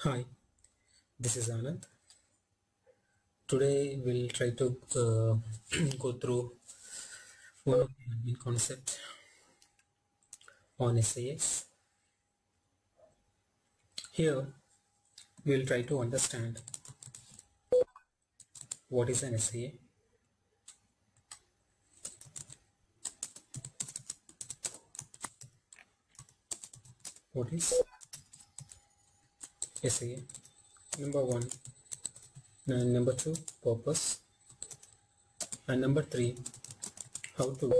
Hi, this is Anand. Today we'll try to go through one of the admin concepts on SAS. Here we'll try to understand what is an SAA, what is SAA, number one, and number two, purpose, and number three, how to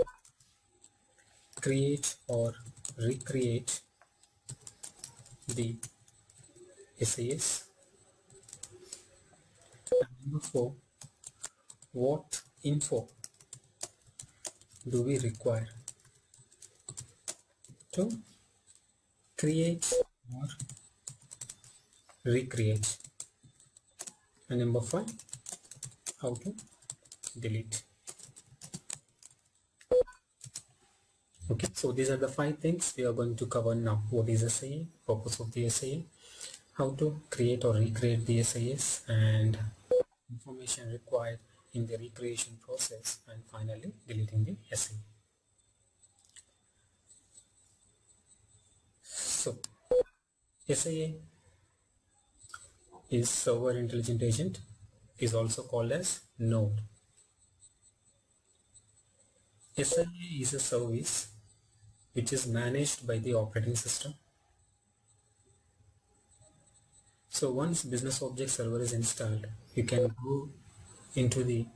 create or recreate the SAS, and number four, what info do we require to create or recreate, and number five, how to delete. Okay, so these are the five things we are going to cover now. What is SAA, purpose of the SAA, how to create or recreate the SAS, and information required in the recreation process, and finally deleting the SAA. So SAA is Server Intelligent Agent, is also called as node. SAA is a service which is managed by the operating system. So once business object server is installed, you can go into the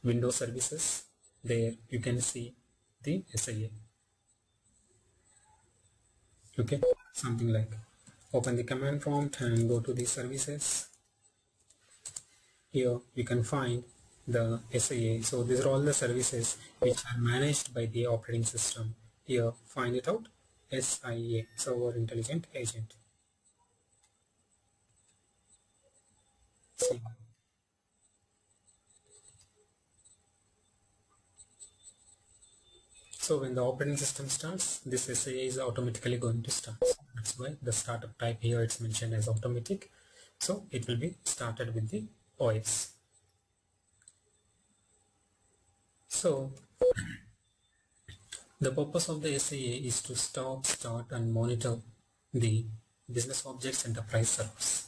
Windows services. There you can see the SAA. Okay, something like open the command prompt and go to the services. Here you can find the SAA. So these are all the services which are managed by the operating system. Here find it out, SIA, Server Intelligent Agent. See. So when the operating system starts, this SAA is automatically going to start. That's why the startup type here it's mentioned as automatic. So it will be started with the OS. So the purpose of the SAA is to stop, start and monitor the business objects enterprise servers.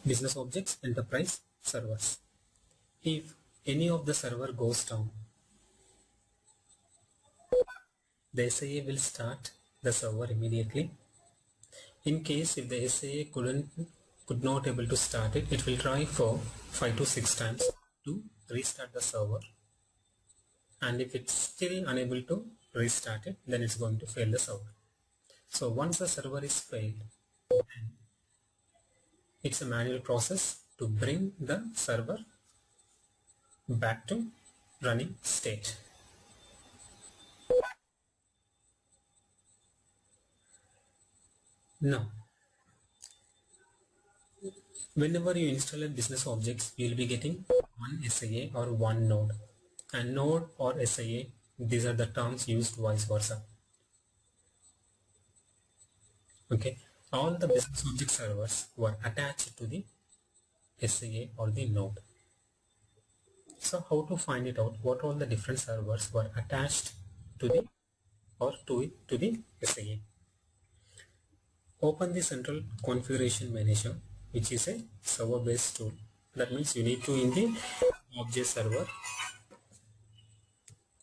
Business objects enterprise servers. If any of the server goes down, the SAA will start the server immediately. In case if the SAA could not able to start it, it will try for 5 to 6 times to restart the server, and if it's still unable to restart it, then it's going to fail the server. So once the server is failed, it's a manual process to bring the server back to running state. Now whenever you install a business objects, you will be getting one SAA or one node, and node or SAA, these are the terms used vice versa. Okay, all the business object servers were attached to the SAA or the node. So how to find it out, what all the different servers were attached to the the SAA? Open the central configuration manager, which is a server based tool. That means you need to in the object server,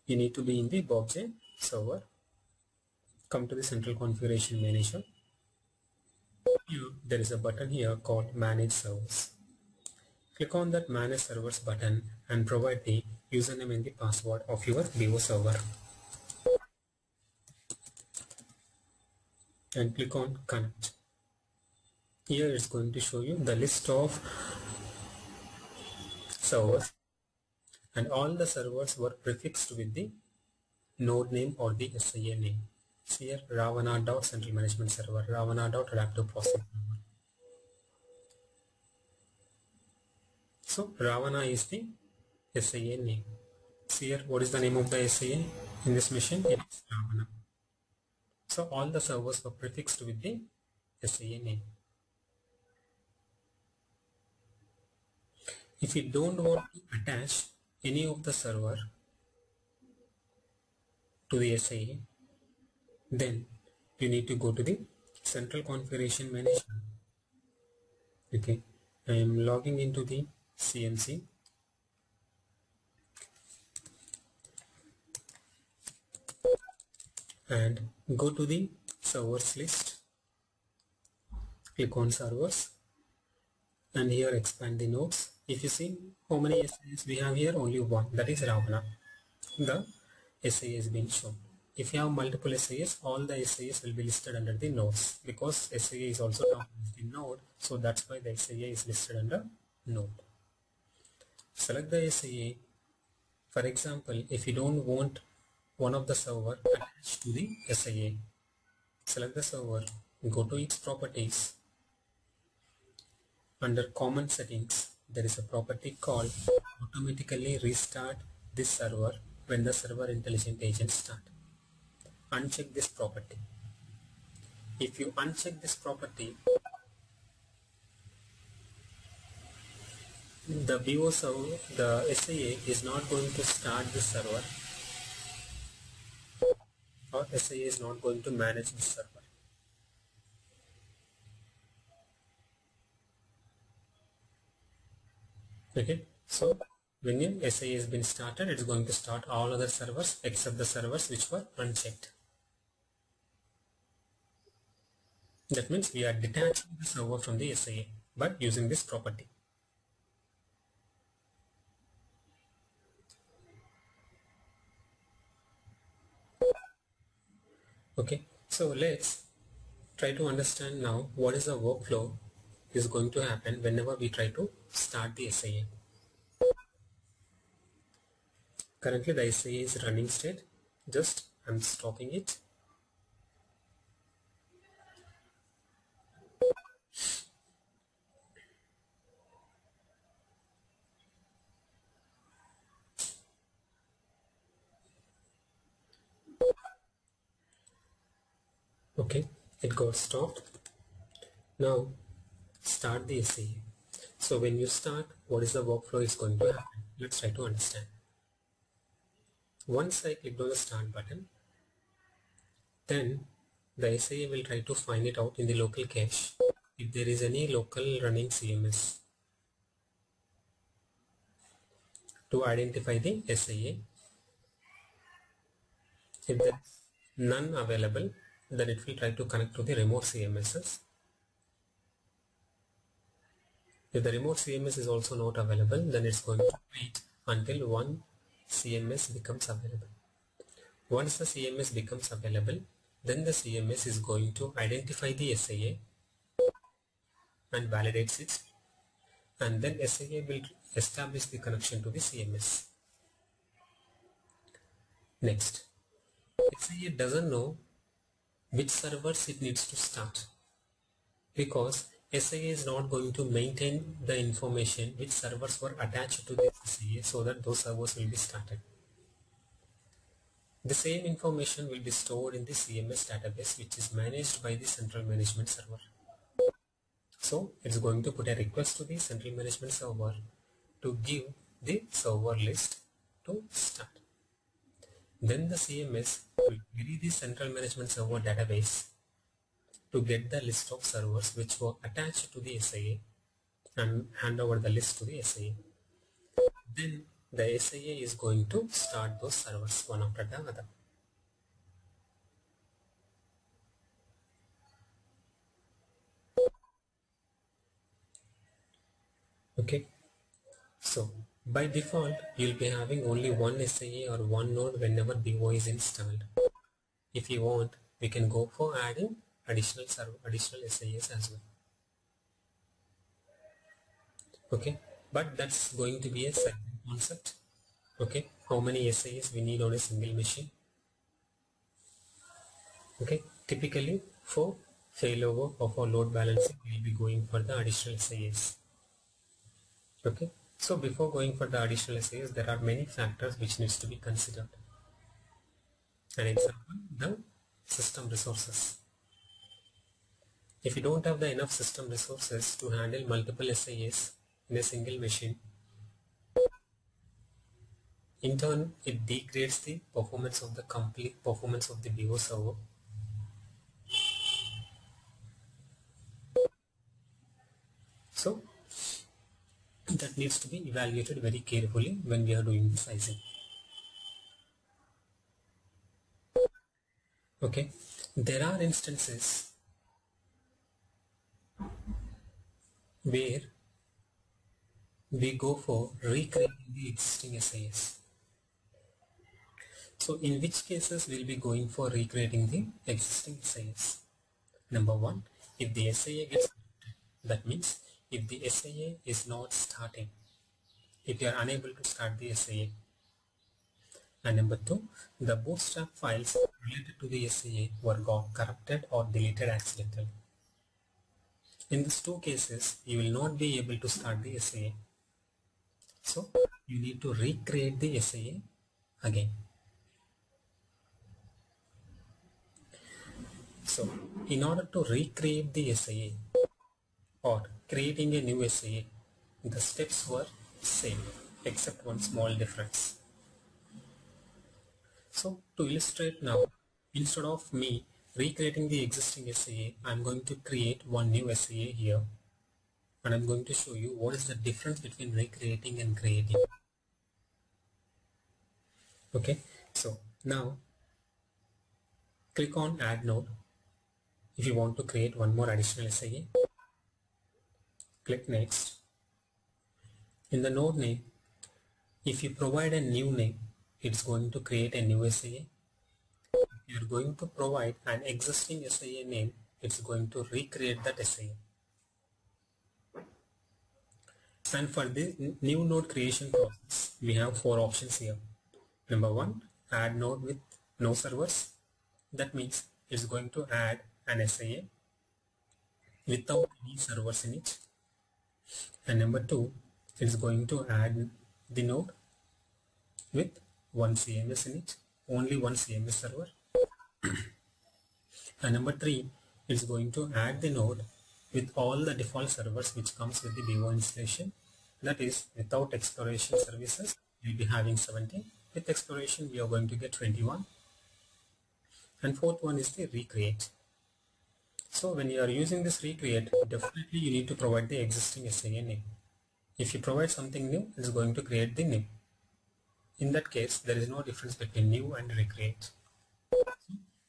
you need to be in the object server. Come to the central configuration manager. Here there is a button here called manage servers. Click on that manage servers button and provide the username and the password of your BO server, and click on connect. Here it's going to show you the list of servers, and all the servers were prefixed with the node name or the SIA name. See here, Ravana.central management server, Ravana.laptop process server. So Ravana is the SIA name. See here, what is the name of the SIA in this machine? It is Ravana. So all the servers were prefixed with the SAA name. If you don't want to attach any of the server to the SAA, then you need to go to the central configuration manager. Okay, I am logging into the CMC and go to the servers list, click on servers, and here expand the nodes. If you see how many SAs we have here, only one, that is Ravana. The SA has been shown. If you have multiple SAs, all the SAs will be listed under the nodes, because SAA is also termed as the node, so that's why the SAA is listed under node. Select the SAA. For example, if you don't want one of the server attached to the SAA, select the server, go to its properties. Under common settings, there is a property called automatically restart this server when the server intelligent agents start. Uncheck this property. If you uncheck this property, the BO server, the SAA is not going to start the server, or SAA is not going to manage the server. Okay, so when your SAA has been started, it's going to start all other servers except the servers which were unchecked. That means we are detaching the server from the SAA, but using this property. Okay, so let's try to understand now what is the workflow is going to happen whenever we try to start the SAA. Currently the SAA is running state. Just I'm stopping it. Okay, it got stopped. Now start the SAA. So when you start, what is the workflow is going to happen? Let's try to understand. Once I click on the start button, then the SAA will try to find it out in the local cache if there is any local running CMS to identify the SAA. If there is none available, then it will try to connect to the remote CMSs. If the remote CMS is also not available, then it's going to wait until one CMS becomes available. Once the CMS becomes available, then the CMS is going to identify the SAA and validates it, and then SAA will establish the connection to the CMS. Next, SAA doesn't know which servers it needs to start, because SAA is not going to maintain the information which servers were attached to this SAA so that those servers will be started. The same information will be stored in the CMS database, which is managed by the central management server. So it's going to put a request to the central management server to give the server list to start. Then the CMS will query the central management server database to get the list of servers which were attached to the SAA and hand over the list to the SAA. Then the SAA is going to start those servers one after the other. Okay, so by default you'll be having only one SAA or one node whenever BO is installed. If you want, we can go for adding additional SAAs as well. Okay, but that's going to be a second concept. Okay, how many SAAs we need on a single machine? Okay, typically for failover or for load balancing, we'll be going for the additional SAAs. Okay, so before going for the additional SAAs, there are many factors which needs to be considered. An example, the system resources. If you don't have the enough system resources to handle multiple SIAs in a single machine, in turn it degrades the performance of the complete performance of the BO server. So that needs to be evaluated very carefully when we are doing the sizing. Okay, there are instances where we go for recreating the existing SIS. So in which cases we'll be going for recreating the existing SIS? Number one, if the SIA gets, that means if the SIA is not starting, if you are unable to start the SIA. And number two, the bootstrap files related to the SIA were got corrupted or deleted accidentally. In these two cases, you will not be able to start the SIA. So you need to recreate the SIA again. So in order to recreate the SIA or creating a new SIA, the steps were same except one small difference. So to illustrate now, instead of me recreating the existing SIA, I'm going to create one new SIA here, and I'm going to show you what is the difference between recreating and creating. Okay, so now click on add node. If you want to create one more additional SIA, click next. In the node name, if you provide a new name, it's going to create a new SIA. If you're going to provide an existing SIA name, it's going to recreate that SIA. And for this new node creation process, we have four options here. Number one, add node with no servers. That means it's going to add an SIA without any servers in it. And number two, it's going to add the node with one CMS in it, only one CMS server. And number three, it's going to add the node with all the default servers which comes with the BO installation. That is, without exploration services, we'll be having 17. With exploration, we are going to get 21. And fourth one is the recreate. So when you are using this recreate, definitely you need to provide the existing SIA name. If you provide something new, it is going to create the name. In that case, there is no difference between new and recreate.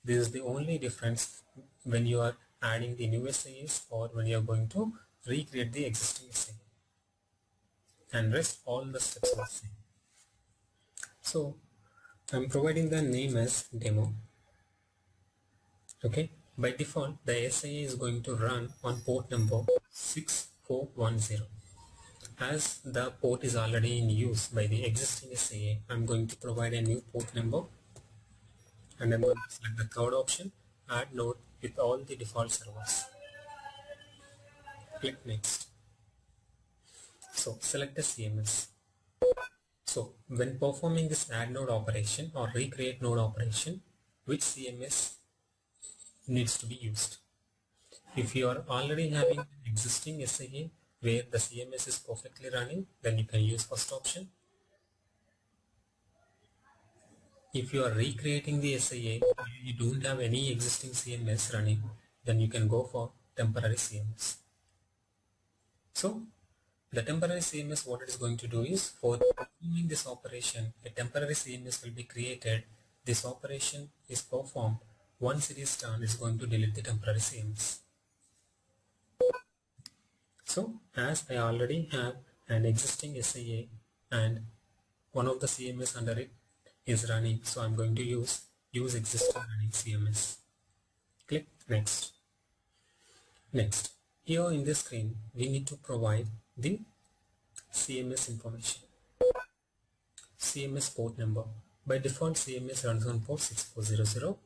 This is the only difference when you are adding the new SIAs or when you are going to recreate the existing SIA. And rest all the steps are the same. So I'm providing the name as demo. Okay, by default the SIA is going to run on port number 6410. As the port is already in use by the existing SIA, I'm going to provide a new port number, and I'm going to select the third option, add node with all the default servers. Click next. So select the CMS. So when performing this add node operation or recreate node operation, which CMS needs to be used? If you are already having an existing SIA where the CMS is perfectly running, then you can use first option. If you are recreating the SIA, you don't have any existing CMS running, then you can go for temporary CMS. So the temporary CMS, what it is going to do is, for performing this operation, a temporary CMS will be created. This operation is performed. Once it is done, it's going to delete the temporary CMS. So as I already have an existing SIA and one of the CMS under it is running, so I'm going to use existing running CMS. Click next. Next, here in this screen we need to provide the CMS information. CMS port number. By default CMS runs on port 6400.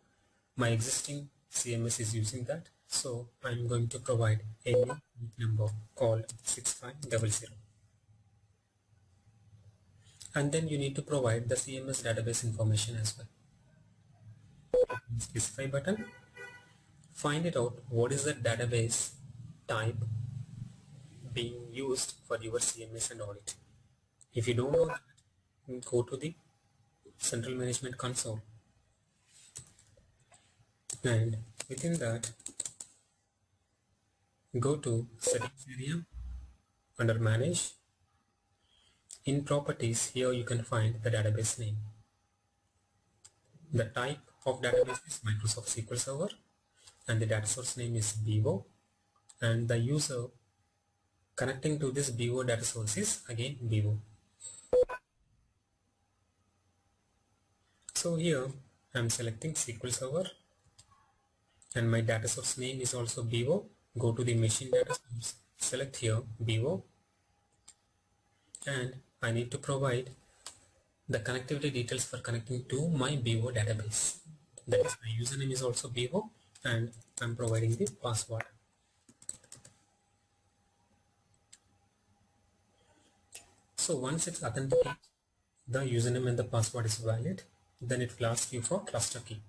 My existing CMS is using that, so I'm going to provide a new port number called 6500. And then you need to provide the CMS database information as well. specify button. Find it out what is the database type being used for your CMS and audit. If you don't know that, go to the Central Management Console, and within that go to Settings area. Under Manage, in Properties, here you can find the database name. The type of database is Microsoft SQL Server, and the data source name is BO, and the user connecting to this BO data source is again BO. So here I am selecting SQL Server, and my data source name is also BO. Go to the machine data source, select here BO, and I need to provide the connectivity details for connecting to my BO database. That is, my username is also BO, and I am providing the password. So once it's authenticated, the username and the password is valid, then it will ask you for cluster key.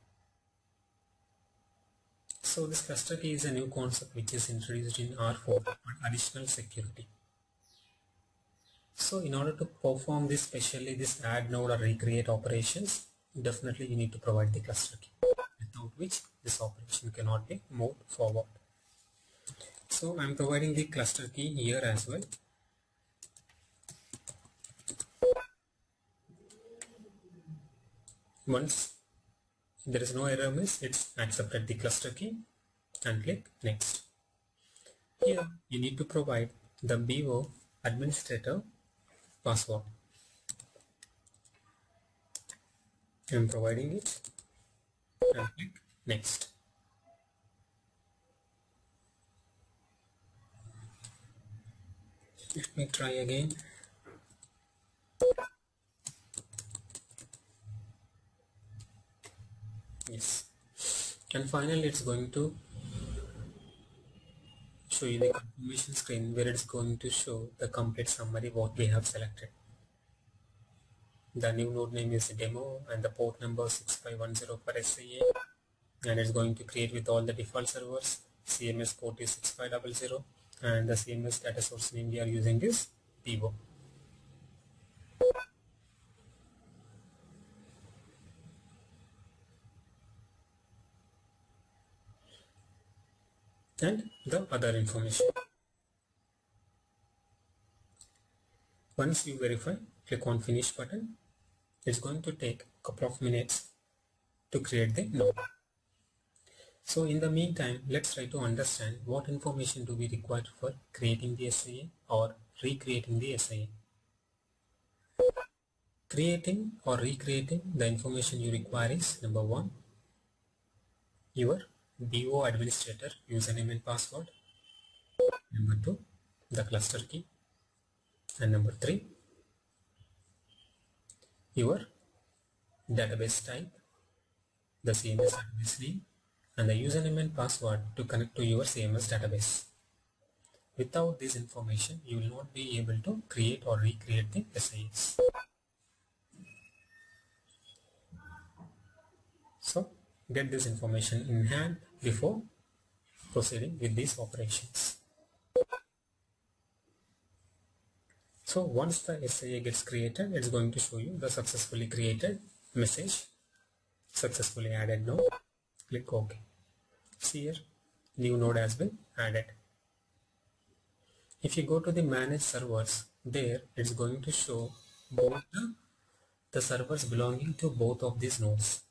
So this cluster key is a new concept which is introduced in R4 for additional security. So in order to perform this, especially this add node or recreate operations, definitely you need to provide the cluster key, without which this operation cannot be moved forward. So I am providing the cluster key here as well. Once there is no error miss, it's accepted the cluster key, and click Next. Here you need to provide the BO administrator password. I am providing it, and click Next. Let me try again. Yes, and finally it's going to show you the confirmation screen where it's going to show the complete summary what we have selected. The new node name is demo, and the port number 6510 for SAA, and it's going to create with all the default servers. CMS port is 6500, and the CMS data source name we are using is BO. And the other information. Once you verify, click on Finish button. It's going to take a couple of minutes to create the node. So in the meantime, let's try to understand what information do we require for creating the SAA or recreating the SAA. Creating or recreating, the information you require is number 1, your BO administrator username and password, number 2, the cluster key, and number 3, your database type, the CMS database name, and the username and password to connect to your CMS database. Without this information, you will not be able to create or recreate the SAAs. So get this information in hand before proceeding with these operations. So once the SAA gets created, it's going to show you the successfully created message, successfully added node. Click OK. See here, new node has been added. If you go to the manage servers, there it's going to show both the servers belonging to both of these nodes.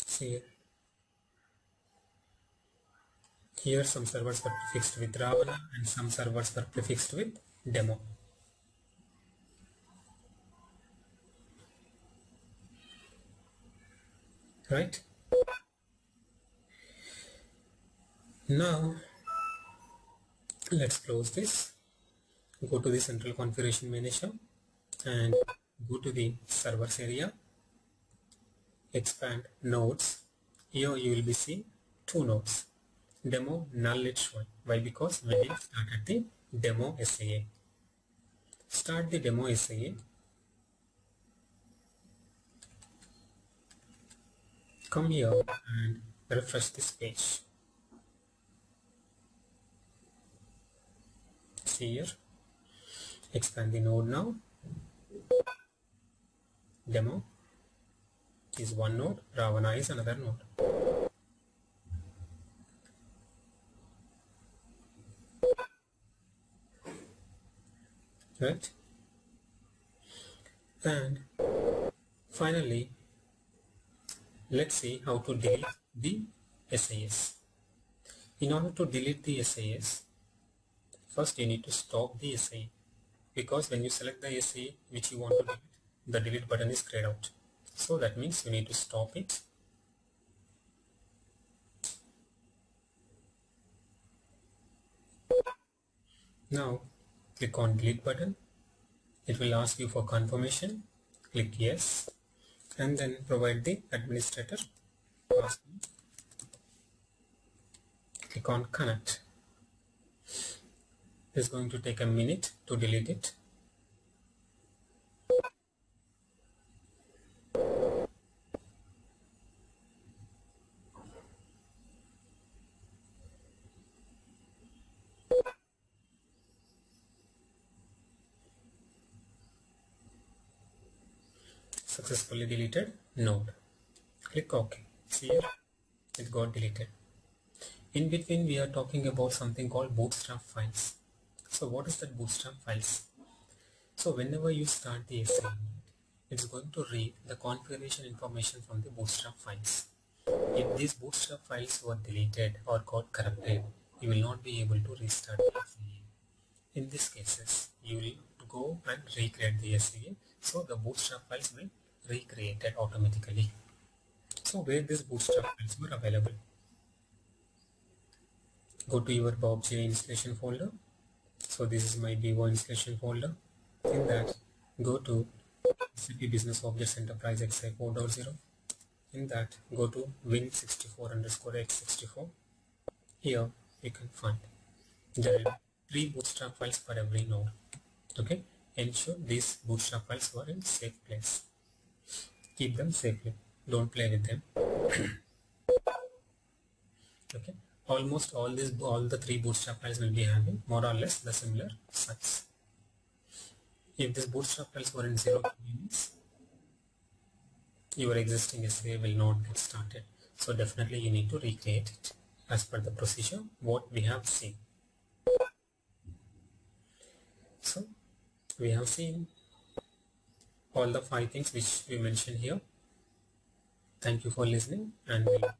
See here some servers were prefixed with Ravana and some servers were prefixed with demo. Right? Now let's close this. Go to the central configuration manager and go to the servers area. Expand nodes. Here you will be seeing 2 nodes. Demo null it's showing. Why? Because we didn't start at the demo SAA. Start the demo SAA. Come here and refresh this page. See here. Expand the node now. Demo is one node, Ravana is another node. Right? And finally, let's see how to delete the SAS. In order to delete the SAS, first you need to stop the SA, because when you select the SA which you want to delete, the delete button is grayed out. So that means you need to stop it. Now click on delete button. It will ask you for confirmation. Click yes, and then provide the administrator password. Click on connect. It's going to take a minute to delete it. Successfully deleted node. Click OK. See here, it got deleted. In between, we are talking about something called bootstrap files. So what is that bootstrap files? So whenever you start the assignment, it's going to read the configuration information from the bootstrap files. If these bootstrap files were deleted or got corrupted, you will not be able to restart the SAA. In these cases, you will go and recreate the SAA, so the bootstrap files will recreated automatically. So where these bootstrap files were available? Go to your BOADMIN installation folder. So this is my BO installation folder. In that, go to SAP Business Objects Enterprise XI 4.0. In that, go to win64_x64. Here you can find there are 3 bootstrap files for every node. Okay, ensure these bootstrap files were in safe place. Keep them safely. Don't play with them. Okay, almost all the 3 bootstrap files will be having more or less the similar size. If these bootstrap files were in 0 units, your existing SAA will not get started. So definitely you need to recreate it as per the procedure what we have seen. So we have seen all the 5 things which we mentioned here. Thank you for listening, and we'll